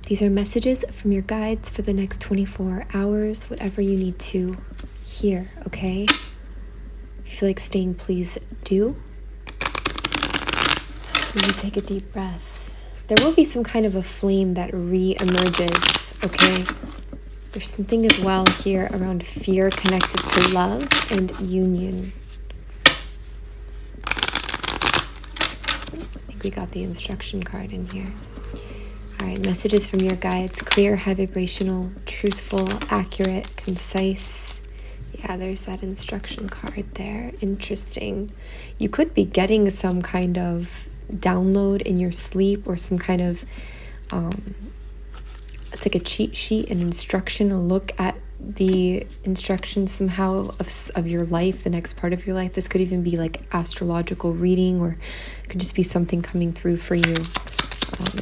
These are messages from your guides for the next 24 hours, whatever you need to hear, okay? If you feel like staying, please do. Let me take a deep breath. There will be some kind of a flame that re-emerges, okay? There's something as well here around fear connected to love and union. I think we got the instruction card in here. All right, messages from your guides: clear, high vibrational, truthful, accurate, concise. Yeah, there's that instruction card there. Interesting. You could be getting some kind of download in your sleep, or some kind of, it's like a cheat sheet, an instruction, a look at the instructions somehow of your life, the next part of your life. This could even be like astrological reading, or it could just be something coming through for you.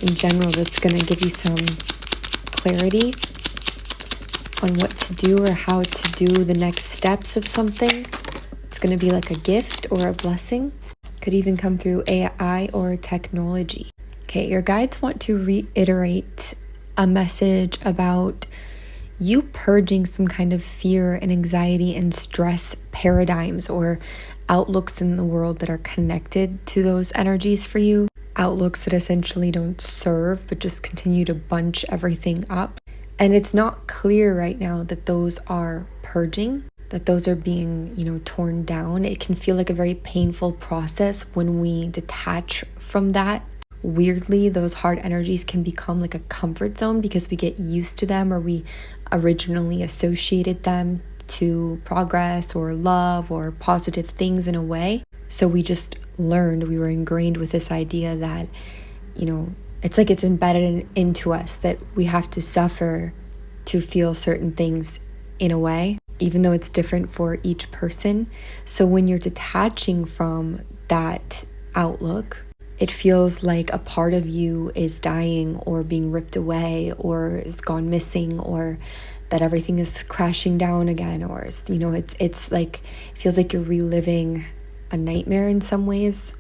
In general, that's going to give you some clarity on what to do or how to do the next steps of something. It's going to be like a gift or a blessing. Could even come through AI or technology. Okay, your guides want to reiterate a message about you purging some kind of fear and anxiety and stress paradigms or outlooks in the world that are connected to those energies for you. Outlooks that essentially don't serve, but just continue to bunch everything up. And it's not clear right now that those are purging, that those are being, torn down. It can feel like a very painful process when we detach from that. Weirdly, those hard energies can become like a comfort zone because we get used to them, or we originally associated them to progress or love or positive things in a way. So we just learned, we were ingrained with this idea that, it's like it's embedded into us that we have to suffer to feel certain things in a way, even though it's different for each person. So when you're detaching from that outlook, it feels like a part of you is dying or being ripped away or is gone missing, or that everything is crashing down again, or it's like, it feels like you're reliving a nightmare in some ways.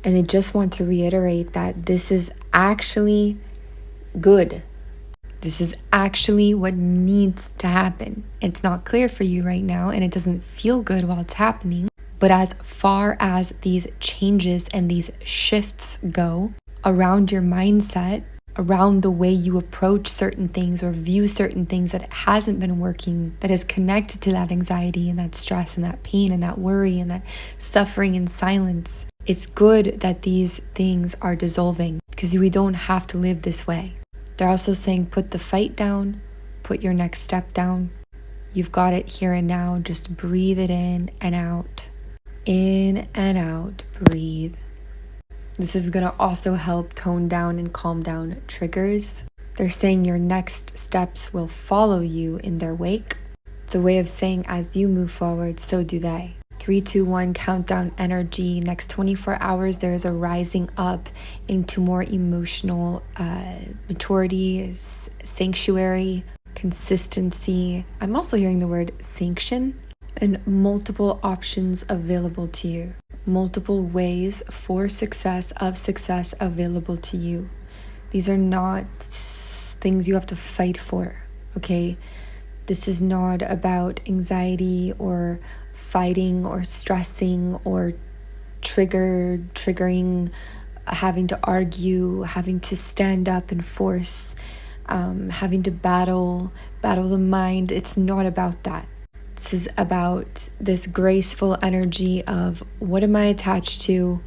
And I just want to reiterate that this is actually good. This is actually what needs to happen. It's not clear for you right now, and it doesn't feel good while it's happening. But as far as these changes and these shifts go around your mindset, around the way you approach certain things or view certain things that hasn't been working, that is connected to that anxiety and that stress and that pain and that worry and that suffering in silence, it's good that these things are dissolving, because we don't have to live this way. They're also saying put the fight down, put your next step down. You've got it here and now. Just breathe it in and out. In and out, breathe. This is going to also help tone down and calm down triggers. They're saying your next steps will follow you in their wake. It's a way of saying as you move forward, so do they. 3, 2, 1 countdown energy. Next 24 hours, there is a rising up into more emotional maturity, sanctuary, consistency. I'm also hearing the word sanction, and multiple options available to you. Multiple ways for success available to you. These are not things you have to fight for, okay? This is not about anxiety or fighting or stressing or triggering, having to argue, having to stand up and force, having to battle the mind. It's not about that. This is about this graceful energy of what am I attached to,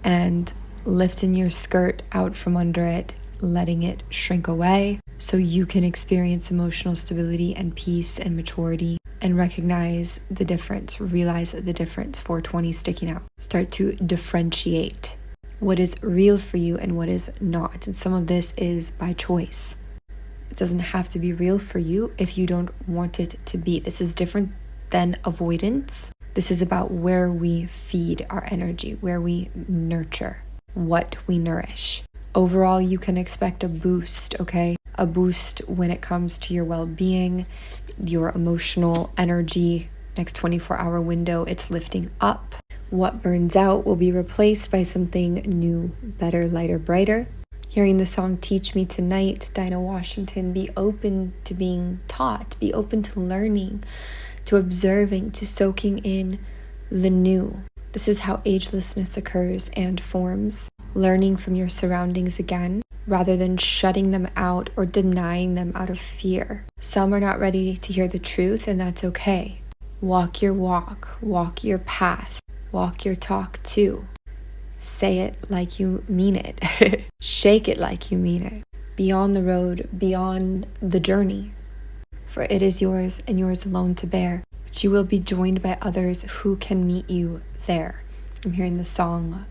and lifting your skirt out from under it, letting it shrink away so you can experience emotional stability and peace and maturity and recognize the difference, realize the difference. 420 sticking out. Start to differentiate what is real for you and what is not. And some of this is by choice. It doesn't have to be real for you if you don't want it to be. This is different than avoidance. This is about where we feed our energy, where we nurture, what we nourish. Overall, you can expect a boost, okay? A boost when it comes to your well-being, your emotional energy. Next 24-hour window, it's lifting up. What burns out will be replaced by something new, better, lighter, brighter. Hearing the song Teach Me Tonight, Dinah Washington, be open to being taught, be open to learning, to observing, to soaking in the new. This is how agelessness occurs and forms. Learning from your surroundings again, rather than shutting them out or denying them out of fear. Some are not ready to hear the truth, and that's okay. Walk your walk, walk your path, walk your talk too. Say it like you mean it. Shake it like you mean it. Be on the road, beyond the journey. For it is yours and yours alone to bear. But you will be joined by others who can meet you there. I'm hearing the song,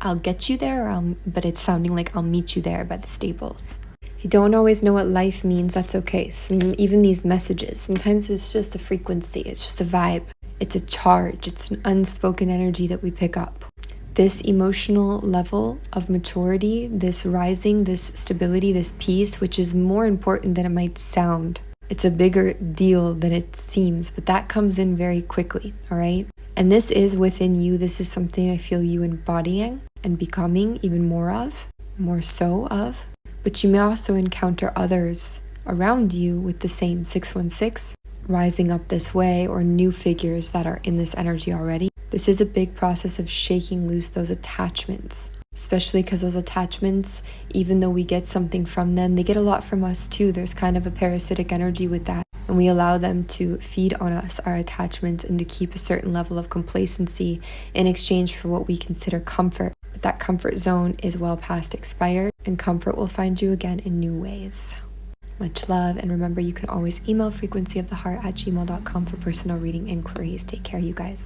I'll get you there, but it's sounding like I'll meet you there by the Staples. If you don't always know what life means, that's okay. Even these messages, sometimes it's just a frequency, it's just a vibe. It's a charge, it's an unspoken energy that we pick up. This emotional level of maturity, this rising, this stability, this peace, which is more important than it might sound. It's a bigger deal than it seems, but that comes in very quickly, all right? And this is within you. This is something I feel you embodying and becoming even more of, more so of. But you may also encounter others around you with the same 616 rising up this way, or new figures that are in this energy already. This is a big process of shaking loose those attachments, especially because those attachments, even though we get something from them, they get a lot from us too. There's kind of a parasitic energy with that. And we allow them to feed on us, our attachments, and to keep a certain level of complacency in exchange for what we consider comfort. But that comfort zone is well past expired, and comfort will find you again in new ways. Much love, and remember, you can always email frequencyoftheheart@gmail.com for personal reading inquiries. Take care, you guys.